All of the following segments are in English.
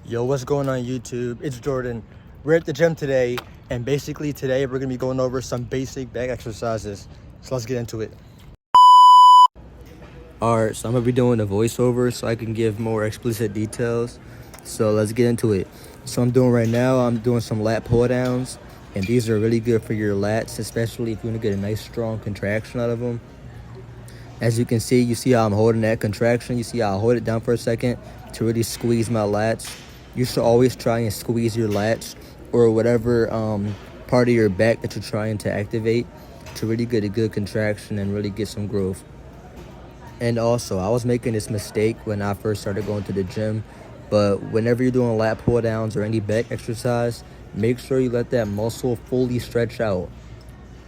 Yo, what's going on YouTube? It's Jordan. We're at the gym today, and basically today we're gonna be going over some basic back exercises. So let's get into it. Alright, so I'm gonna be doing a voiceover so I can give more explicit details. So let's get into it. So I'm doing some lat pull downs, and these are really good for your lats, especially if you wanna get a nice strong contraction out of them. As you can see, you see how I'm holding that contraction. You see how I hold it down for a second to really squeeze my lats. You should always try and squeeze your lats or whatever part of your back that you're trying to activate to really get a good contraction and really get some growth. And also, I was making this mistake when I first started going to the gym, but whenever you're doing lat pull downs or any back exercise, make sure you let that muscle fully stretch out.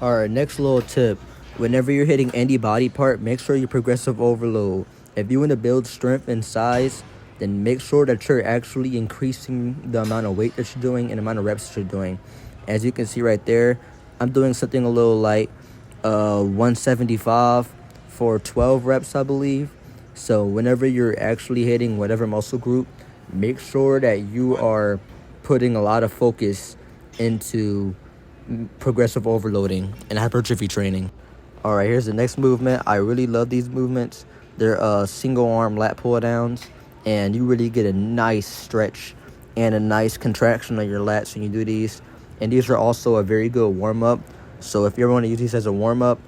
Alright, next little tip. Whenever you're hitting any body part, make sure you progressive overload. If you want to build strength and size, then make sure that you're actually increasing the amount of weight that you're doing and the amount of reps that you're doing. As you can see right there, I'm doing something a little light, 175 for 12 reps, I believe. So whenever you're actually hitting whatever muscle group, make sure that you are putting a lot of focus into progressive overloading and hypertrophy training. All right, here's the next movement. I really love these movements. They're single arm lat pull downs, and you really get a nice stretch and a nice contraction of your lats when you do these. And these are also a very good warm up. So if you ever want to use these as a warm up,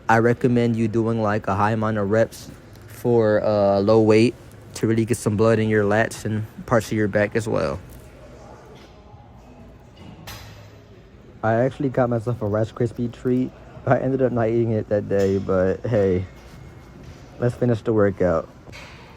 I recommend you doing like a high amount of reps for low weight to really get some blood in your lats and parts of your back as well. I actually got myself a Rice Krispie treat. I ended up not eating it that day, but hey, let's finish the workout.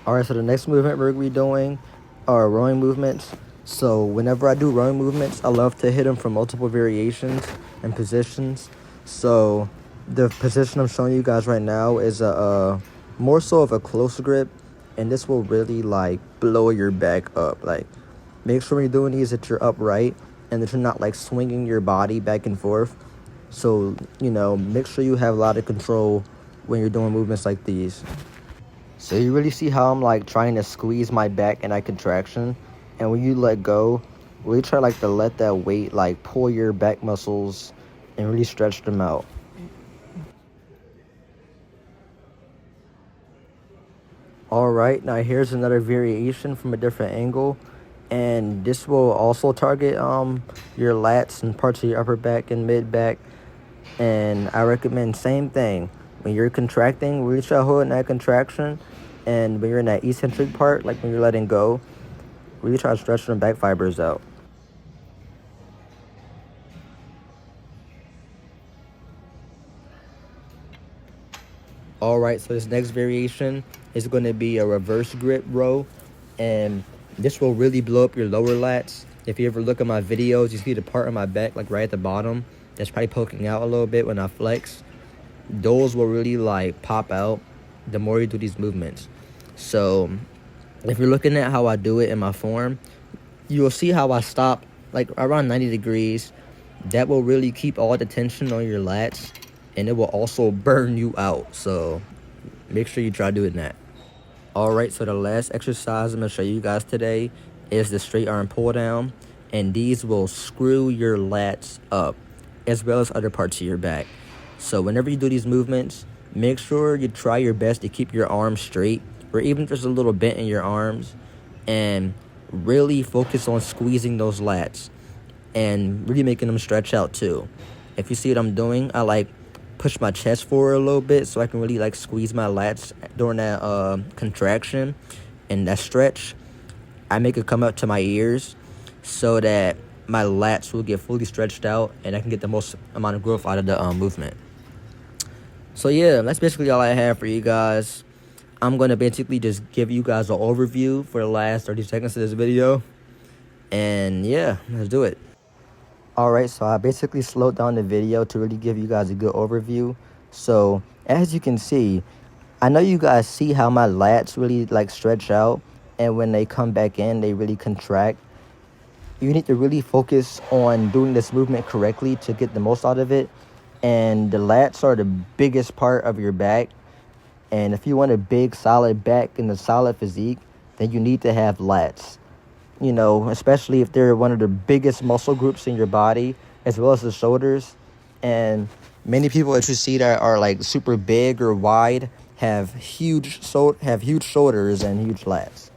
All right, so the next movement we're going to be doing are rowing movements. So whenever I do rowing movements, I love to hit them from multiple variations and positions. So the position I'm showing you guys right now is a more so of a close grip, and this will really like blow your back up. Like, make sure when you're doing these that you're upright and that you're not like swinging your body back and forth. So, make sure you have a lot of control when you're doing movements like these. So you really see how I'm like trying to squeeze my back in that contraction. And when you let go, really try like to let that weight like pull your back muscles and really stretch them out. All right, now here's another variation from a different angle. And this will also target your lats and parts of your upper back and mid back. And I recommend same thing. When you're contracting, really try holding that contraction. And when you're in that eccentric part, like when you're letting go, really try to stretch them back fibers out. All right, so this next variation is going to be a reverse grip row. And this will really blow up your lower lats. If you ever look at my videos, you see the part of my back, like right at the bottom, that's probably poking out a little bit when I flex. Those will really like pop out the more you do these movements. So if you're looking at how I do it in my form, you'll see how I stop like around 90 degrees. That will really keep all the tension on your lats, and it will also burn you out. So make sure you try doing that. All right, so the last exercise I'm going to show you guys today is the straight arm pull down, and these will screw your lats up as well as other parts of your back. So whenever you do these movements, make sure you try your best to keep your arms straight, or even if there's a little bent in your arms, and really focus on squeezing those lats and really making them stretch out too. If you see what I'm doing, I like push my chest forward a little bit so I can really like squeeze my lats during that contraction and that stretch. I make it come up to my ears so that my lats will get fully stretched out and I can get the most amount of growth out of the movement. So yeah, that's basically all I have for you guys. I'm going to basically just give you guys an overview for the last 30 seconds of this video. And yeah, let's do it. Alright, so I basically slowed down the video to really give you guys a good overview. So as you can see, I know you guys see how my lats really like stretch out, and when they come back in, they really contract. You need to really focus on doing this movement correctly to get the most out of it. And the lats are the biggest part of your back. And if you want a big, solid back and a solid physique, then you need to have lats. you know, especially if they're one of the biggest muscle groups in your body, as well as the shoulders. And many people that you see that are like super big or wide have huge shoulders and huge lats.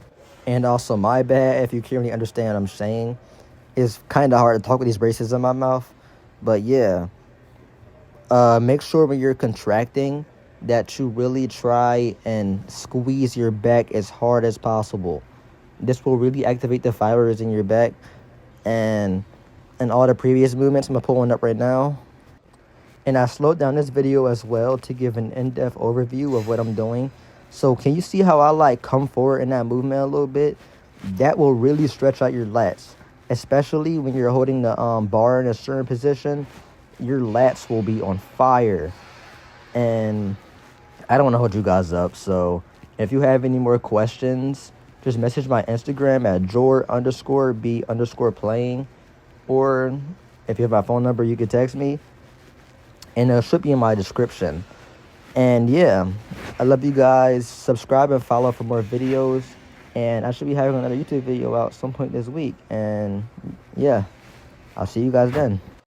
And also, my bad if you can't really understand what I'm saying. It's kind of hard to talk with these braces in my mouth, but yeah. Make sure when you're contracting that you really try and squeeze your back as hard as possible. This will really activate the fibers in your back. And in all the previous movements, I'm pulling up right now. And I slowed down this video as well to give an in-depth overview of what I'm doing. So can you see how I like come forward in that movement a little bit? That will really stretch out your lats, especially when you're holding the bar in a certain position. Your lats will be on fire. And I don't want to hold you guys up, so if you have any more questions, just message my Instagram at jor_b_playing, or if you have my phone number, you can text me, and it should be in my description. And yeah, I love you guys. Subscribe and follow for more videos, and I should be having another YouTube video out some point this week. And yeah, I'll see you guys then.